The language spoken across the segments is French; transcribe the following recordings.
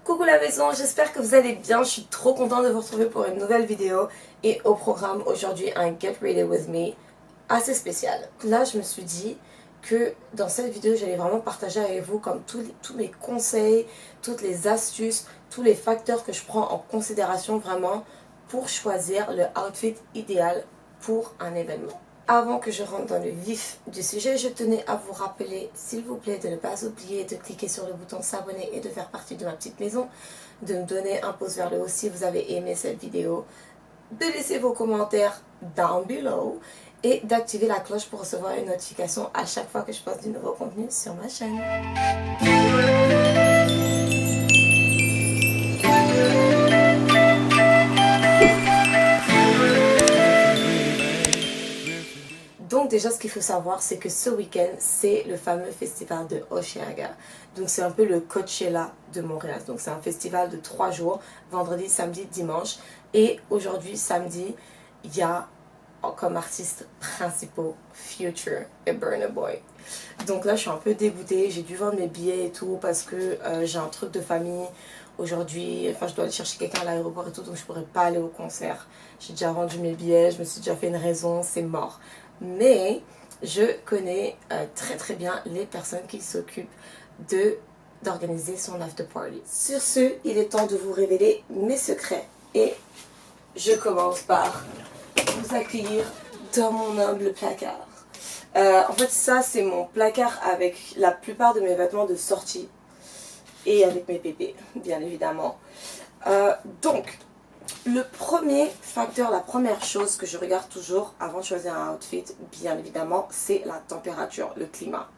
Coucou la maison, j'espère que vous allez bien, je suis trop contente de vous retrouver pour une nouvelle vidéo et au programme aujourd'hui un Get Ready With Me assez spécial. Là je me suis dit que dans cette vidéo j'allais vraiment partager avec vous comme tous mes conseils, toutes les astuces, tous les facteurs que je prends en considération vraiment pour choisir le outfit idéal pour un événement. Avant que je rentre dans le vif du sujet, je tenais à vous rappeler, s'il vous plaît, de ne pas oublier de cliquer sur le bouton s'abonner et de faire partie de ma petite maison, de me donner un pouce vers le haut si vous avez aimé cette vidéo, de laisser vos commentaires down below et d'activer la cloche pour recevoir une notification à chaque fois que je poste du nouveau contenu sur ma chaîne. Donc déjà ce qu'il faut savoir c'est que ce week-end c'est le fameux festival de Osheaga. Donc c'est un peu le Coachella de Montréal. Donc c'est un festival de 3 jours, vendredi, samedi, dimanche. Et aujourd'hui samedi il y a comme artistes principaux Future et Burna Boy. Donc là je suis un peu dégoûtée, j'ai dû vendre mes billets et tout parce que j'ai un truc de famille aujourd'hui, enfin je dois aller chercher quelqu'un à l'aéroport et tout, donc je pourrais pas aller au concert. J'ai déjà vendu mes billets, je me suis déjà fait une raison, c'est mort. Mais je connais très bien les personnes qui s'occupent d'organiser son after party. Sur ce, il est temps de vous révéler mes secrets et je commence par vous accueillir dans mon humble placard. En fait ça c'est mon placard avec la plupart de mes vêtements de sortie et avec mes pépés bien évidemment. Donc le premier facteur, la première chose que je regarde toujours avant de choisir un outfit, bien évidemment, c'est la température, le climat.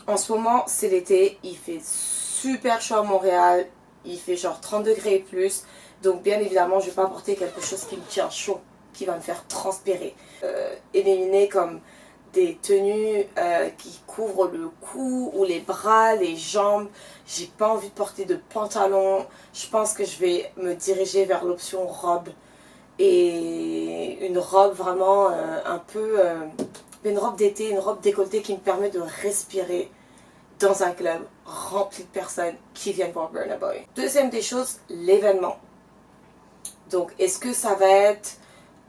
En ce moment, c'est l'été, il fait super chaud à Montréal, il fait genre 30 degrés et plus, donc bien évidemment, je ne vais pas porter quelque chose qui me tient chaud, qui va me faire transpirer. Éliminer comme des tenues qui couvrent le cou ou les bras, les jambes. J'ai pas envie de porter de pantalon. Je pense que je vais me diriger vers l'option robe. Et une robe vraiment un peu... une robe d'été, une robe décolletée qui me permet de respirer dans un club rempli de personnes qui viennent voir Burna Boy. Deuxième des choses, l'événement. Donc est-ce que ça va être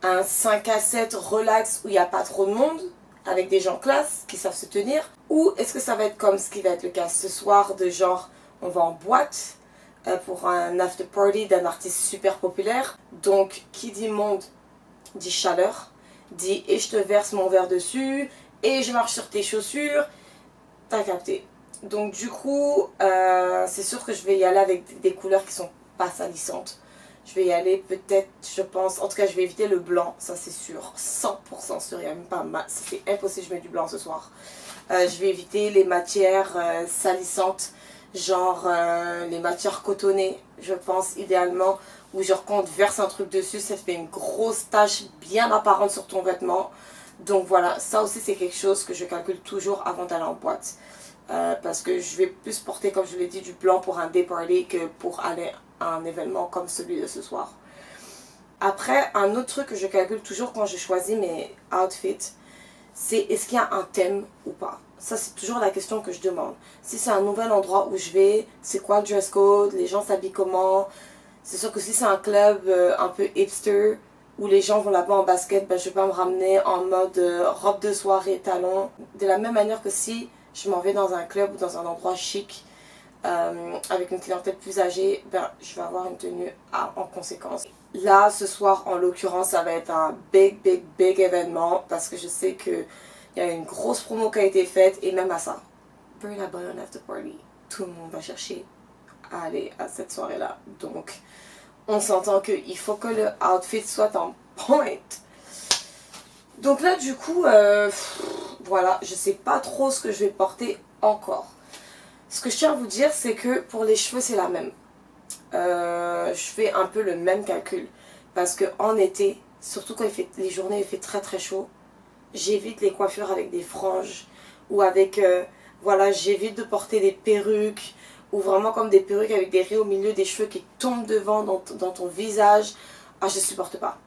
un 5 à 7 relax où il n'y a pas trop de monde avec des gens classe qui savent se tenir, ou est-ce que ça va être comme ce qui va être le cas ce soir de genre on va en boîte pour un after party d'un artiste super populaire. Donc qui dit monde dit chaleur, dit et je te verse mon verre dessus et je marche sur tes chaussures, t'as capté. Donc du coup c'est sûr que je vais y aller avec des couleurs qui sont pas salissantes. Je vais y aller peut-être, je pense, en tout cas je vais éviter le blanc, ça c'est sûr, 100% sûr, il n'y a même pas mal, c'est impossible je mets du blanc ce soir. Je vais éviter les matières salissantes, genre les matières cotonnées, je pense idéalement, où genre quand on te verse un truc dessus, ça te fait une grosse tache bien apparente sur ton vêtement. Donc voilà, ça aussi c'est quelque chose que je calcule toujours avant d'aller en boîte. Parce que je vais plus porter, comme je l'ai dit, du blanc pour un day party que pour aller à un événement comme celui de ce soir. Après, un autre truc que je calcule toujours quand je choisis mes outfits, c'est est-ce qu'il y a un thème ou pas. Ça c'est toujours la question que je demande. Si c'est un nouvel endroit où je vais, c'est quoi le dress code, les gens s'habillent comment. C'est sûr que si c'est un club un peu hipster, où les gens vont là-bas en basket, ben, je vais pas me ramener en mode robe de soirée, talons. De la même manière que si je m'en vais dans un club ou dans un endroit chic, avec une clientèle plus âgée, ben, je vais avoir une tenue en conséquence. Là, ce soir, en l'occurrence, ça va être un big événement parce que je sais qu'il y a une grosse promo qui a été faite et même à ça, Burna Boy on after party, tout le monde va chercher à aller à cette soirée-là. Donc, on s'entend qu'il faut que le outfit soit en point. Donc là, du coup, voilà, je sais pas trop ce que je vais porter encore. Ce que je tiens à vous dire, c'est que pour les cheveux, c'est la même. Je fais un peu le même calcul. Parce qu'en été, surtout quand les journées il fait très chaud, j'évite les coiffures avec des franges. Ou avec, voilà, j'évite de porter des perruques. Ou vraiment comme des perruques avec des raies au milieu, des cheveux qui tombent devant dans ton visage. Ah, je supporte pas.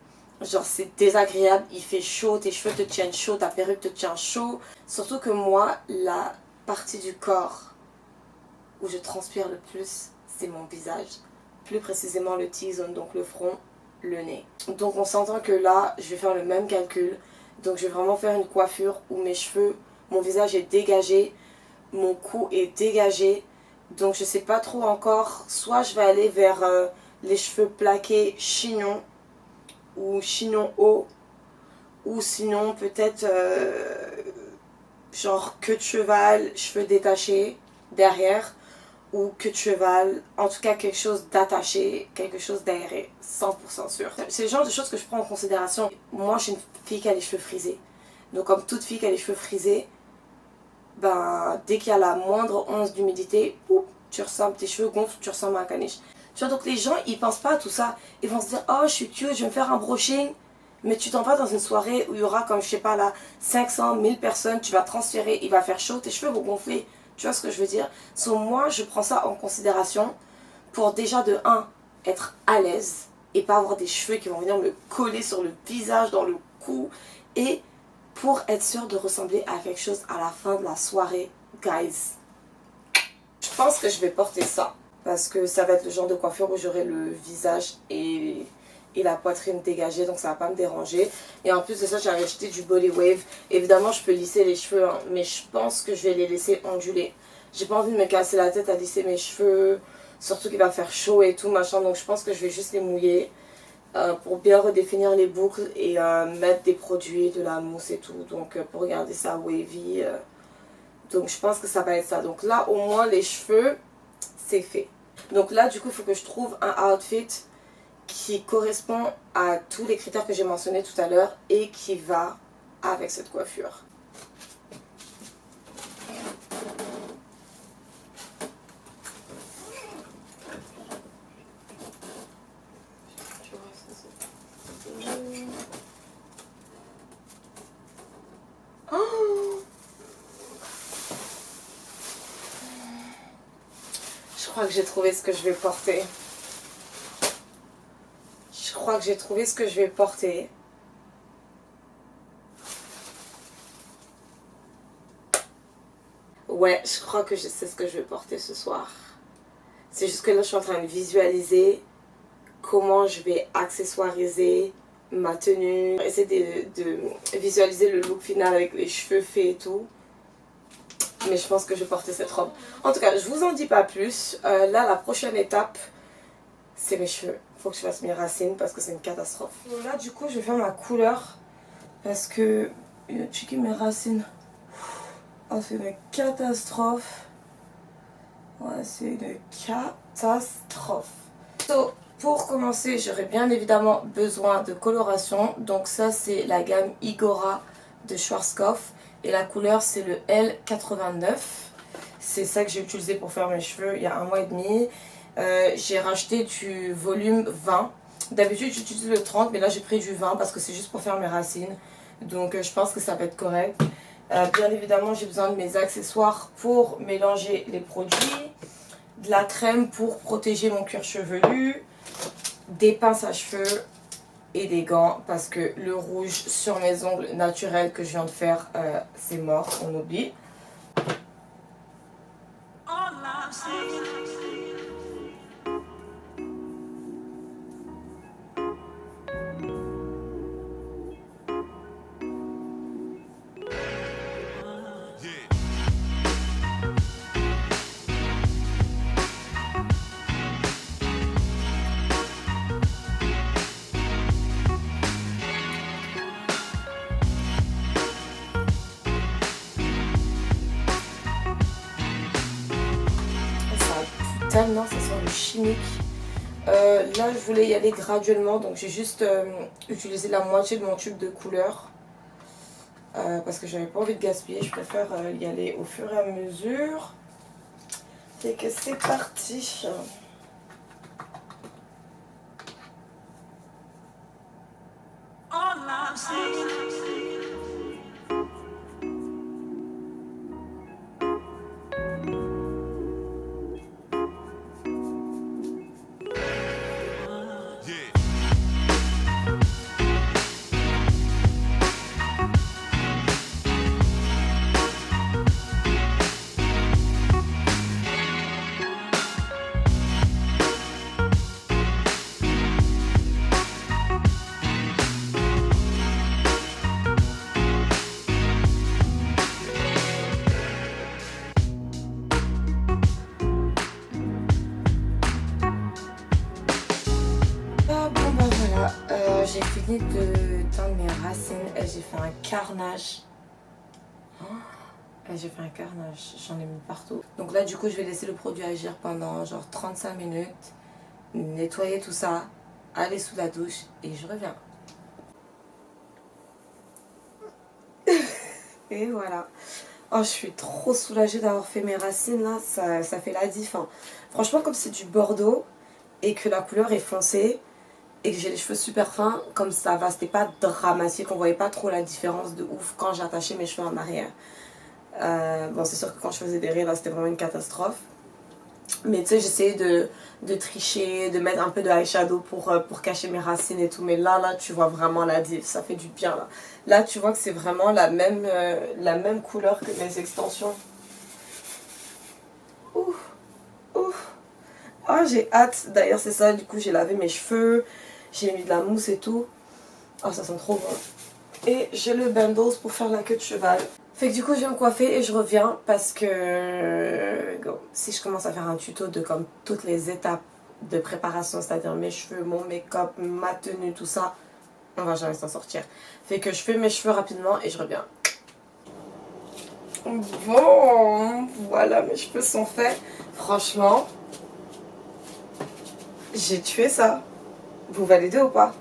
Genre c'est désagréable, il fait chaud, tes cheveux te tiennent chaud, ta perruque te tient chaud. Surtout que moi, la partie du corps où je transpire le plus, c'est mon visage. plus précisément le T-zone, donc le front, le nez. Donc on s'entend que là, je vais faire le même calcul. Donc je vais vraiment faire une coiffure où mes cheveux, mon visage est dégagé, mon cou est dégagé. Donc je sais pas trop encore, soit je vais aller vers les cheveux plaqués chignon ou chignon haut, ou sinon peut-être genre queue de cheval, cheveux détachés derrière, ou queue de cheval, en tout cas quelque chose d'attaché, quelque chose d'aéré, 100% sûr. C'est le genre de choses que je prends en considération. Moi je suis une fille qui a les cheveux frisés, donc comme toute fille qui a les cheveux frisés, ben, dès qu'il y a la moindre once d'humidité, tu ressembles, tes cheveux gonflent, tu ressembles à un caniche. Tu vois, donc les gens, ils pensent pas à tout ça. Ils vont se dire, oh, je suis cute, je vais me faire un brushing. Mais tu t'en vas dans une soirée où il y aura, comme je sais pas là, 500, 1000 personnes, tu vas transférer, il va faire chaud, tes cheveux vont gonfler. Tu vois ce que je veux dire? So, moi, je prends ça en considération pour déjà de 1, être à l'aise et pas avoir des cheveux qui vont venir me coller sur le visage, dans le cou. Et pour être sûr de ressembler à quelque chose à la fin de la soirée, guys. Je pense que je vais porter ça parce que ça va être le genre de coiffure où j'aurai le visage et la poitrine dégagée, donc ça va pas me déranger. Et en plus de ça, j'ai acheté du body wave. Évidemment, je peux lisser les cheveux, hein, mais je pense que je vais les laisser onduler. J'ai pas envie de me casser la tête à lisser mes cheveux, surtout qu'il va faire chaud et tout machin, donc je pense que je vais juste les mouiller pour bien redéfinir les boucles et mettre des produits, de la mousse et tout, donc pour garder ça wavy. Donc je pense que ça va être ça. Donc là, au moins, les cheveux, c'est fait. Donc là, du coup, il faut que je trouve un outfit qui correspond à tous les critères que j'ai mentionnés tout à l'heure et qui va avec cette coiffure. Je crois que j'ai trouvé ce que je vais porter. Je crois que j'ai trouvé ce que je vais porter. Ouais, je crois que je sais ce que je vais porter ce soir. C'est juste que là, je suis en train de visualiser comment je vais accessoiriser ma tenue. Essayer de visualiser le look final avec les cheveux faits et tout. Mais je pense que je vais porter cette robe. En tout cas, je vous en dis pas plus. Là, la prochaine étape, c'est mes cheveux. Faut que je fasse mes racines parce que c'est une catastrophe. Donc là, du coup, je vais faire ma couleur parce que checker mes racines. Oh, c'est une catastrophe. Ouais, c'est une catastrophe. So, pour commencer, j'aurai bien évidemment besoin de coloration. Donc ça, c'est la gamme Igora de Schwarzkopf. Et la couleur, c'est le L89. C'est ça que j'ai utilisé pour faire mes cheveux il y a 1 mois et demi. J'ai racheté du volume 20. D'habitude, j'utilise le 30, mais là, j'ai pris du 20 parce que c'est juste pour faire mes racines. Donc, je pense que ça va être correct. Bien évidemment, j'ai besoin de mes accessoires pour mélanger les produits. De la crème pour protéger mon cuir chevelu. Des pinces à cheveux et des gants parce que le rouge sur mes ongles naturels que je viens de faire, c'est mort, on oublie. Tellement ça sent le chimique. Là je voulais y aller graduellement, donc j'ai juste utilisé la moitié de mon tube de couleur parce que j'avais pas envie de gaspiller. Je préfère y aller au fur et à mesure. Et que c'est parti. j'ai fini de teindre mes racines et j'ai fait un carnage. J'ai fait un carnage, j'en ai mis partout. Donc là du coup je vais laisser le produit agir pendant genre 35 minutes. Nettoyer tout ça, aller sous la douche et je reviens. Et voilà. Oh, je suis trop soulagée d'avoir fait mes racines là, ça fait la diff. Hein. Franchement, comme c'est du bordeaux et que la couleur est foncée et que j'ai les cheveux super fins, comme ça va, c'était pas dramatique, on voyait pas trop la différence de ouf quand j'attachais mes cheveux en arrière. Bon, c'est sûr que quand je faisais des rires, là c'était vraiment une catastrophe. Mais tu sais, j'essayais de tricher, de mettre un peu de eyeshadow pour cacher mes racines et tout. Mais là, tu vois vraiment la diff, ça fait du bien là. Là, tu vois que c'est vraiment la même couleur que mes extensions. Ouh, ouh. Oh, j'ai hâte. D'ailleurs, c'est ça, du coup, j'ai lavé mes cheveux, j'ai mis de la mousse et tout. Oh, ça sent trop bon. Et j'ai le Bundles pour faire la queue de cheval. Fait que du coup je vais me coiffer et je reviens parce que si je commence à faire un tuto de comme toutes les étapes de préparation, c'est-à-dire mes cheveux, mon make-up, ma tenue, tout ça, on va jamais s'en sortir. Fait que je fais mes cheveux rapidement et je reviens. Bon, voilà, mes cheveux sont faits. Franchement, j'ai tué ça. Vous validez ou pas?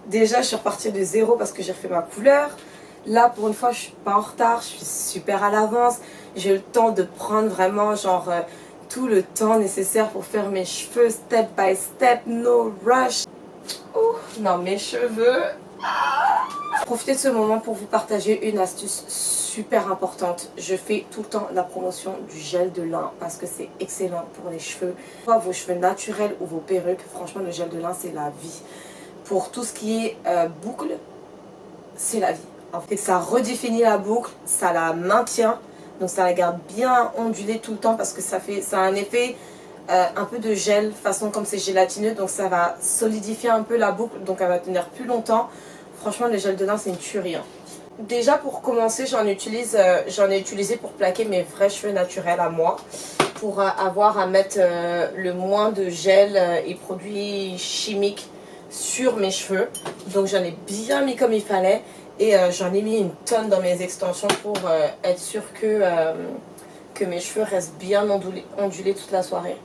Déjà, je suis repartie de zéro parce que j'ai refait ma couleur. Là, pour une fois, je suis pas en retard, je suis super à l'avance. J'ai eu le temps de prendre vraiment genre tout le temps nécessaire pour faire mes cheveux step by step, no rush. Ouh, non, mes cheveux. Profitez de ce moment pour vous partager une astuce super importante. Je fais tout le temps la promotion du gel de lin parce que c'est excellent pour les cheveux. Soit vos cheveux naturels ou vos perruques, franchement, le gel de lin, c'est la vie. Pour tout ce qui est boucle, c'est la vie. En fait, ça redéfinit la boucle, ça la maintient, donc ça la garde bien ondulée tout le temps parce que ça a un effet un peu de gel, façon comme c'est gélatineux, donc ça va solidifier un peu la boucle, donc elle va tenir plus longtemps. Franchement, le gel de lin, c'est une tuerie. Hein. Déjà, pour commencer, j'en ai utilisé pour plaquer mes vrais cheveux naturels à moi, pour avoir à mettre le moins de gel et produits chimiques sur mes cheveux. Donc j'en ai bien mis comme il fallait et j'en ai mis une tonne dans mes extensions pour être sûr que mes cheveux restent bien ondulés toute la soirée.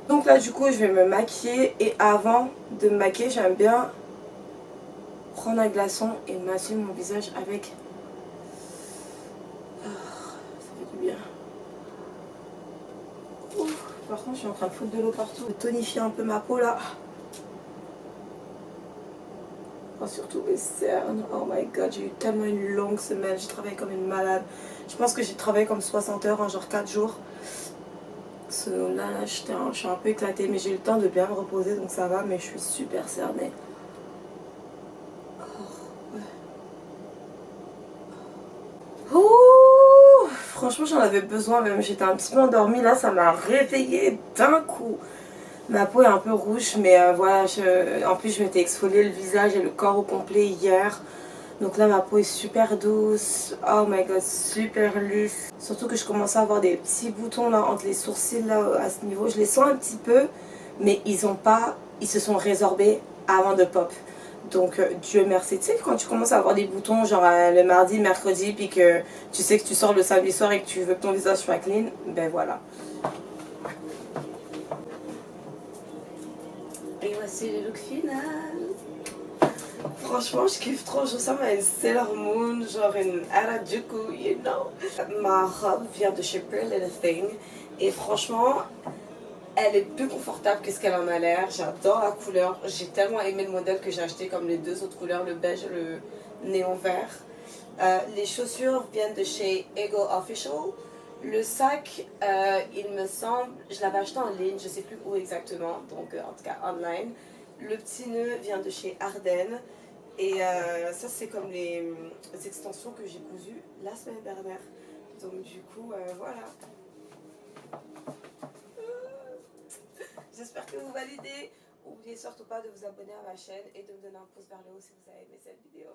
Donc là du coup je vais me maquiller et avant de me maquiller j'aime bien prendre un glaçon et masser mon visage avec. Ça fait du bien. Ouf. Par contre je suis en train de foutre de l'eau partout, de tonifier un peu ma peau là. Oh, surtout mes cernes, oh my god, j'ai eu tellement une longue semaine, j'ai travaillé comme une malade. Je pense que j'ai travaillé comme 60 heures en genre 4 jours. Là, je suis un peu éclatée, mais j'ai eu le temps de bien me reposer, donc ça va, mais je suis super cernée. Oh, ouais. Ouh, franchement, j'en avais besoin, même j'étais un petit peu endormie, là, ça m'a réveillée d'un coup. Ma peau est un peu rouge, mais voilà, en plus je m'étais exfolié le visage et le corps au complet hier. Donc là ma peau est super douce, oh my god, super lisse. Surtout que je commence à avoir des petits boutons là entre les sourcils là à ce niveau. Je les sens un petit peu, mais ils se sont résorbés avant de pop. Donc Dieu merci. Tu sais quand tu commences à avoir des boutons genre le mardi, mercredi, puis que tu sais que tu sors le samedi soir et que tu veux que ton visage soit clean, ben voilà. Et voici le look final. Franchement, je kiffe trop. Je ressemble à une Sailor Moon, genre une Harajuku, you know. Ma robe vient de chez Pretty Little Thing. Et franchement, elle est plus confortable que ce qu'elle en a l'air. J'adore la couleur. J'ai tellement aimé le modèle que j'ai acheté comme les deux autres couleurs, le beige et le néon vert. Les chaussures viennent de chez Ego Official. Le sac, il me semble, je l'avais acheté en ligne, je sais plus où exactement, donc en tout cas online. Le petit nœud vient de chez Ardennes. Et ça, c'est comme les extensions que j'ai cousues la semaine dernière. Donc du coup, voilà. J'espère que vous validez. N'oubliez surtout pas de vous abonner à ma chaîne et de me donner un pouce vers le haut si vous avez aimé cette vidéo.